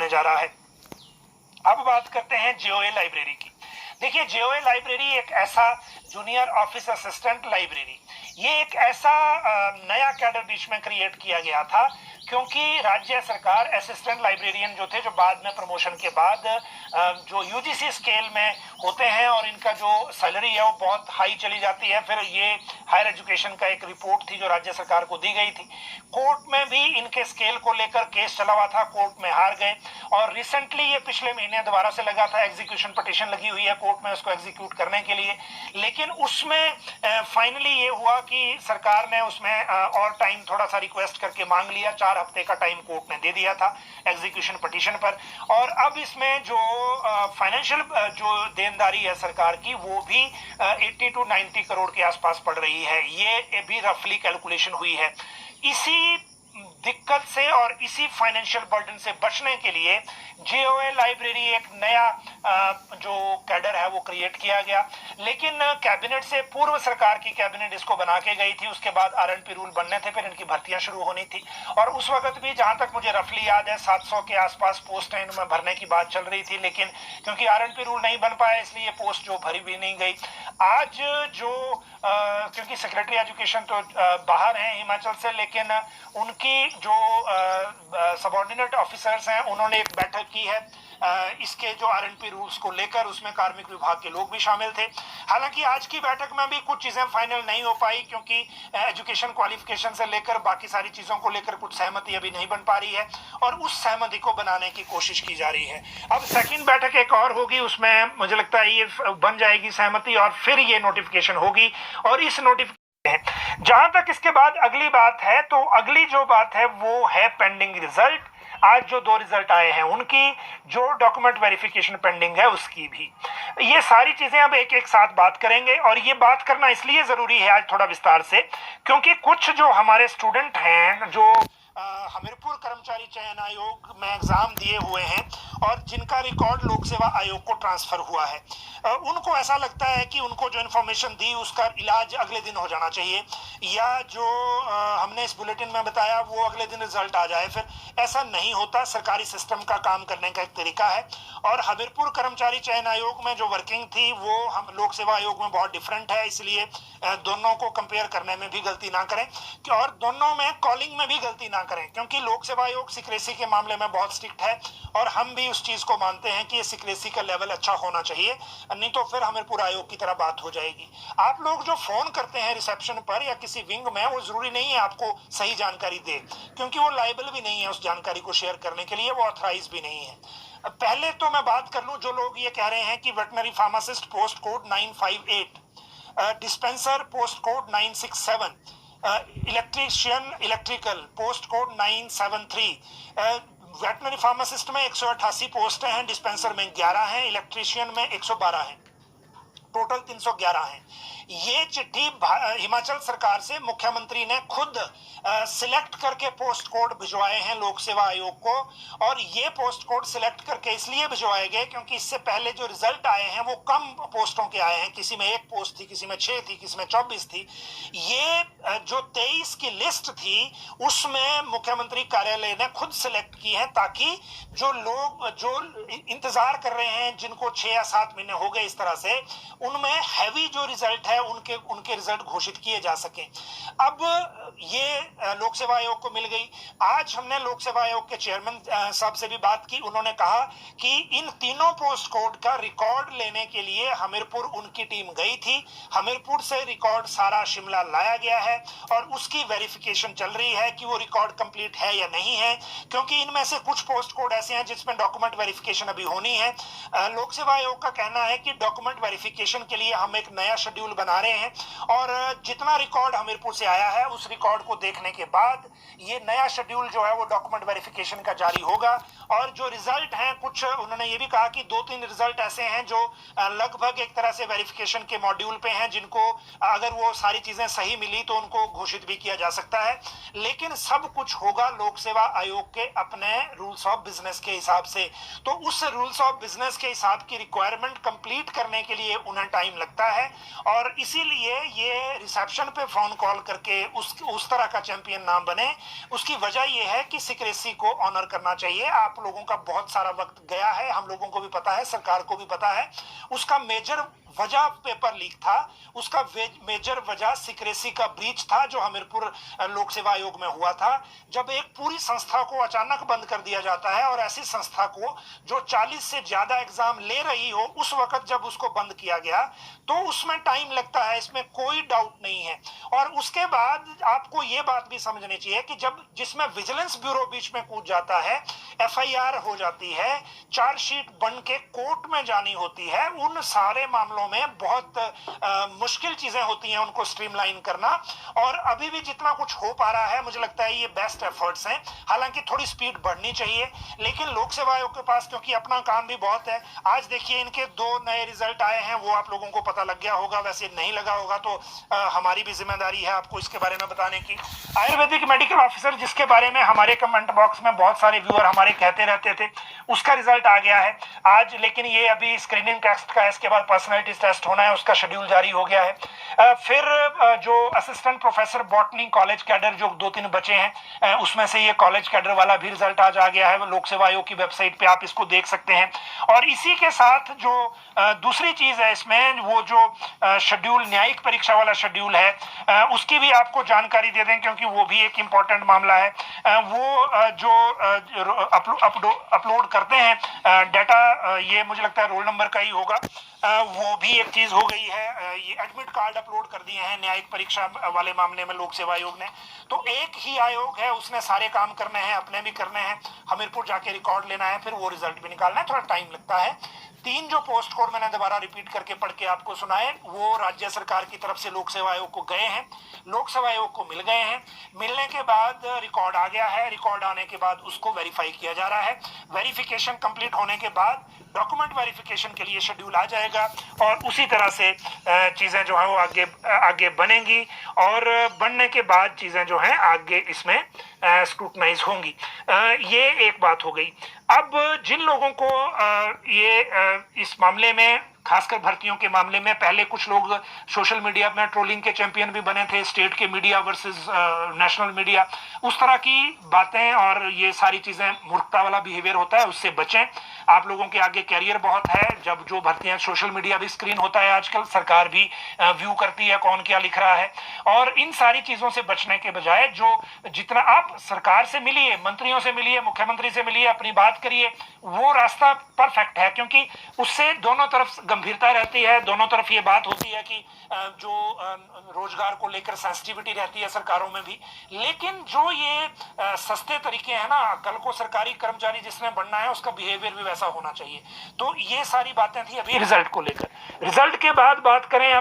होने जा रहा है। अब बात करते हैं जेओए लाइब्रेरी की। देखिए, जेओए लाइब्रेरी एक ऐसा जूनियर ऑफिस असिस्टेंट लाइब्रेरी, ये एक ऐसा नया कैडर बीच में क्रिएट किया गया था, क्योंकि राज्य सरकार असिस्टेंट लाइब्रेरियन जो थे, जो बाद में प्रमोशन के बाद जो यूजीसी स्केल में होते हैं और इनका जो सैलरी है वो बहुत हाई चली जाती है। फिर ये हायर एजुकेशन का एक रिपोर्ट थी जो राज्य सरकार को दी गई थी। कोर्ट में भी इनके स्केल को लेकर केस चला हुआ था, कोर्ट में हार गए, और रिसेंटली ये पिछले महीने दोबारा से लगा था, एग्जीक्यूशन पिटीशन लगी हुई है कोर्ट में उसको एग्जीक्यूट करने के लिए। लेकिन उसमें फाइनली ये हुआ कि सरकार ने उसमें और टाइम थोड़ा सा रिक्वेस्ट करके मांग लिया, 4 हफ्ते का टाइम कोर्ट ने दे दिया था एग्जीक्यूशन पिटीशन पर। और अब इसमें जो फाइनेंशियल जो देनदारी है सरकार की, वो भी 80 to 90 करोड़ के आसपास पड़ रही है। ये भी रफली कैलकुलेशन हुई है। इसी दिक्कत से और इसी फाइनेंशियल बर्डन से बचने के लिए जेओए लाइब्रेरी एक नया जो कैडर है वो क्रिएट किया गया। लेकिन कैबिनेट से पूर्व सरकार की कैबिनेट इसको बना के गई थी, उसके बाद आरएनपी रूल बनने थे, फिर इनकी भर्तियां शुरू होनी थी। और उस वक्त भी जहां तक मुझे रफली याद है 700 के आसपास पोस्टें इनमें भरने की बात चल रही थी, लेकिन क्योंकि आरएनपी रूल नहीं बन पाया इसलिए पोस्ट जो भरी भी नहीं गई। आज जो क्योंकि सेक्रेटरी एजुकेशन तो बाहर हैं हिमाचल से, लेकिन उनकी जो सबऑर्डिनेट ऑफिसर्स हैं उन्होंने एक बैठक की है इसके जो आरएनपी रूल्स को लेकर, उसमें कार्मिक विभाग के लोग भी शामिल थे। हालांकि आज की बैठक में भी कुछ चीजें फाइनल नहीं हो पाई, क्योंकि एजुकेशन क्वालिफिकेशन से लेकर बाकी सारी चीजों को लेकर कुछ सहमति अभी नहीं बन पा रही है, और उस सहमति को बनाने की कोशिश की जा रही है। अब सेकंड बैठक एक और होगी, उसमें मुझे लगता है ये बन जाएगी सहमति, और फिर ये नोटिफिकेशन होगी। और इस नोटिफिकेशन जहां तक इसके बाद अगली बात है, तो अगली जो बात है वो है पेंडिंग रिजल्ट। आज जो 2 रिजल्ट आए हैं उनकी, जो डॉक्यूमेंट वेरिफिकेशन पेंडिंग है उसकी भी, ये सारी चीजें अब एक एक साथ बात करेंगे। और ये बात करना इसलिए जरूरी है आज थोड़ा विस्तार से, क्योंकि कुछ जो हमारे स्टूडेंट हैं जो हमीरपुर कर्मचारी चयन आयोग में एग्जाम दिए हुए हैं और जिनका रिकॉर्ड लोक सेवा आयोग को ट्रांसफर हुआ है, उनको ऐसा लगता है कि उनको जो इन्फॉर्मेशन दी उसका इलाज अगले दिन हो जाना चाहिए, या जो हमने इस बुलेटिन में बताया वो अगले दिन रिजल्ट आ जाए। फिर ऐसा नहीं होता, सरकारी सिस्टम का काम करने का एक तरीका है। और हमीरपुर कर्मचारी चयन आयोग में जो वर्किंग थी वो हम लोक सेवा आयोग में बहुत डिफरेंट है, इसलिए दोनों को कंपेयर करने में भी गलती ना करें, और दोनों में कॉलिंग में भी गलती ना करें, क्योंकि लोक सेवा आयोग सिक्रेसी के मामले में बहुत स्ट्रिक्ट है और हम भी उस चीज को मानते हैं कि ये सिक्रेसी का लेवल अच्छा होना चाहिए, नहीं तो फिर हमीरपुर आयोग की तरह बात हो जाएगी। आप लोग जो फोन करते हैं रिसेप्शन पर या किसी विंग में, वो जरूरी नहीं है आपको सही जानकारी दे, क्योंकि वो लायबल भी नहीं है उस जानकारी को शेयर करने के लिए, वो ऑथराइज भी नहीं है। पहले तो मैं बात कर लूं, जो लोग ये कह रहे हैं कि veterinary pharmacist post code 958, dispenser post code 967, electrician electrical post code 973, veterinary pharmacist में 188 पोस्ट हैं, डिस्पेंसर में 11 हैं, इलेक्ट्रीशियन में 112 हैं, टोटल 311 हैं। ये चिट्ठी हिमाचल सरकार से मुख्यमंत्री ने खुद सिलेक्ट करके पोस्ट कोड भिजवाए हैं लोक सेवा आयोग को, और ये पोस्ट कोड सिलेक्ट करके इसलिए भिजवाए गए क्योंकि इससे पहले जो रिजल्ट आए हैं वो कम पोस्टों के आए हैं, किसी में 1 पोस्ट थी, किसी में 6 थी, किसी में 24 थी। ये जो 23 की लिस्ट थी उसमें मुख्यमंत्री कार्यालय ने खुद सिलेक्ट की है, ताकि जो लोग जो इंतजार कर रहे हैं, जिनको 6 या 7 महीने हो गए इस तरह से, उनमें हैवी जो रिजल्ट है उनके रिजल्ट घोषित किए जा सके। अब ये लोक सेवा आयोग को मिल गई। आज हमने लोक सेवा आयोग के चेयरमैन साहब से भी बात की, उन्होंने कहा कि इन तीनों पोस्ट कोड का रिकॉर्ड लेने के लिए हमीरपुर उनकी टीम गई थी, हमीरपुर से रिकॉर्ड सारा शिमला लाया गया है और उसकी वेरिफिकेशन चल रही है कि वो रिकॉर्ड कंप्लीट है या नहीं है, क्योंकि इनमें से कुछ पोस्ट कोड ऐसे हैं जिसमें डॉक्यूमेंट वेरिफिकेशन अभी होनी है। लोक सेवा आयोग का कहना है कि डॉक्यूमेंट वेरिफिकेशन के लिए हम एक नया शेड्यूल बना रहे हैं, और जितना रिकॉर्ड हमीरपुर से आया है उस रिकॉर्ड को देखने के बाद ये नया शेड्यूल जो है वो डॉक्यूमेंट वेरिफिकेशन का जारी होगा। और जो रिजल्ट हैं, कुछ उन्होंने ये भी कहा कि 2-3 रिजल्ट ऐसे हैं जो लगभग एक तरह से वेरिफिकेशन के मॉड्यूल पे हैं, जिनको अगर वो सारी चीजें सही मिली तो उनको घोषित भी किया जा सकता है। लेकिन सब कुछ होगा लोक सेवा आयोग के अपने रूल्स ऑफ बिजनेस के हिसाब से, तो उस रूल्स ऑफ बिजनेस के हिसाब की रिक्वायरमेंट कंप्लीट करने के लिए उन्हें टाइम लगता है, और इसीलिए ये रिसेप्शन पे फोन कॉल करके उस तरह का चैंपियन नाम बने। उसकी वजह यह है कि सिक्रेसी को ऑनर करना चाहिए। आप आप लोगों का बहुत सारा वक्त गया है, हम लोगों को भी पता है, सरकार को भी पता है। उसका मेजर वजह पेपर लीक था, उसका मेजर वजह सिक्रेसी का ब्रीच था जो हमीरपुर लोक सेवा आयोग में हुआ था। जब एक पूरी संस्था को अचानक बंद कर दिया जाता है और ऐसी संस्था को जो 40 से ज्यादा एग्जाम ले रही हो, उस वक्त जब उसको बंद किया गया तो उसमें टाइम लगता है, इसमें कोई डाउट नहीं है। और उसके बाद आपको ये बात भी समझनी चाहिए कि जब जिसमें विजिलेंस ब्यूरो बीच में कूद जाता है, एफआईआर हो जाती है, चार्जशीट बन के कोर्ट में जानी होती है, उन सारे मामलों में बहुत मुश्किल चीजें होती हैं उनको स्ट्रीमलाइन करना। और अभी भी जितना कुछ हो पा रहा है, मुझे लगता है ये बेस्ट एफर्ट्स हैं। हालांकि थोड़ी स्पीड बढ़नी चाहिए, लेकिन लोक सेवा आयोग के पास क्योंकि अपना काम भी बहुत है। आज देखिए इनके 2 नए रिजल्ट आए हैं, वो आप लोगों को पता लग गया होगा, वैसे नहीं लगा होगा तो हमारी भी जिम्मेदारी है आपको इसके बारे में बताने की। आयुर्वेदिक मेडिकल ऑफिसर, जिसके बारे में हमारे कमेंट बॉक्स में बहुत सारे व्यूअर हमारे कहते रहते थे, उसका रिजल्ट आ गया है आज। लेकिन ये अभी स्क्रीनिंग टेस्ट का है, इसके बाद पर्सनैलिटी टेस्ट होना है, उसका शेड्यूल जारी हो गया है। फिर जो assistant professor botany college cadre जो 2-3 बचे हैं, उसमें से ये कॉलेज कैडर वाला भी रिजल्ट आज आ गया है। लोक सेवा आयोग की वेबसाइट पे आप इसको देख सकते हैं। और इसी के साथ जो दूसरी चीज है इसमें, वो जो शेड्यूल न्यायिक परीक्षा वाला शेड्यूल है, उसकी भी आपको जानकारी दे दें क्योंकि वो भी एक इम्पोर्टेंट मामला है। वो जो अपलोड करते हैं डाटा, ये मुझे लगता है रोल नंबर का ही होगा, वो भी एक चीज हो गई है। ये एडमिट कार्ड अपलोड कर दिए हैं न्यायिक परीक्षा वाले मामले में लोक सेवा आयोग ने। तो एक ही आयोग है, उसने सारे काम करने हैं, अपने भी करने हैं, हमीरपुर जाके रिकॉर्ड लेना है, फिर वो रिजल्ट भी निकालना है, थोड़ा टाइम लगता है। 3 जो पोस्ट कोड मैंने दोबारा रिपीट करके पढ़ के आपको सुनाए, वो राज्य सरकार की तरफ से लोक सेवा आयोग को गए हैं, लोक सेवा आयोग को मिल गए हैं। मिलने के बाद रिकॉर्ड आ गया है, रिकॉर्ड आने के बाद उसको वेरीफाई किया जा रहा है। वेरिफिकेशन कंप्लीट होने के बाद डॉक्यूमेंट वेरिफिकेशन के लिए शेड्यूल आ जाएगा और उसी तरह से चीजें जो है वो आगे बनेंगी और बनने के बाद चीजें जो हैं आगे इसमें स्क्रूटनाइज होंगी। ये एक बात हो गई। अब जिन लोगों को इस मामले में, खासकर भर्तियों के मामले में, पहले कुछ लोग सोशल मीडिया में ट्रोलिंग के चैंपियन भी बने थे, स्टेट के मीडिया वर्सेस नेशनल मीडिया, उस तरह की बातें और ये सारी चीजें मूर्खता वाला बिहेवियर होता है, उससे बचें। आप लोगों के आगे कैरियर बहुत है। जब जो भर्तियां, सोशल मीडिया भी स्क्रीन होता है आजकल, सरकार भी व्यू करती है कौन क्या लिख रहा है। और इन सारी चीजों से बचने के बजाय जो जितना आप सरकार से मिलिए, मंत्रियों से मिलिए, मुख्यमंत्री से मिलिए, अपनी बात करिए, वो रास्ता परफेक्ट है क्योंकि उससे दोनों तरफ गंभीरता रहती है, दोनों तरफ ये बात होती है कि जो रोजगार को लेकर सेंसिटिविटी रहती है सरकारों में भी। लेकिन जो ये सस्ते तरीके हैं ना, कल को सरकारी कर्मचारी जिसने बनना है उसका बिहेवियर भी वैसा होना चाहिए। तो ये सारी बातें थी अभी रिजल्ट को लेकर। रिजल्ट के बाद बात करें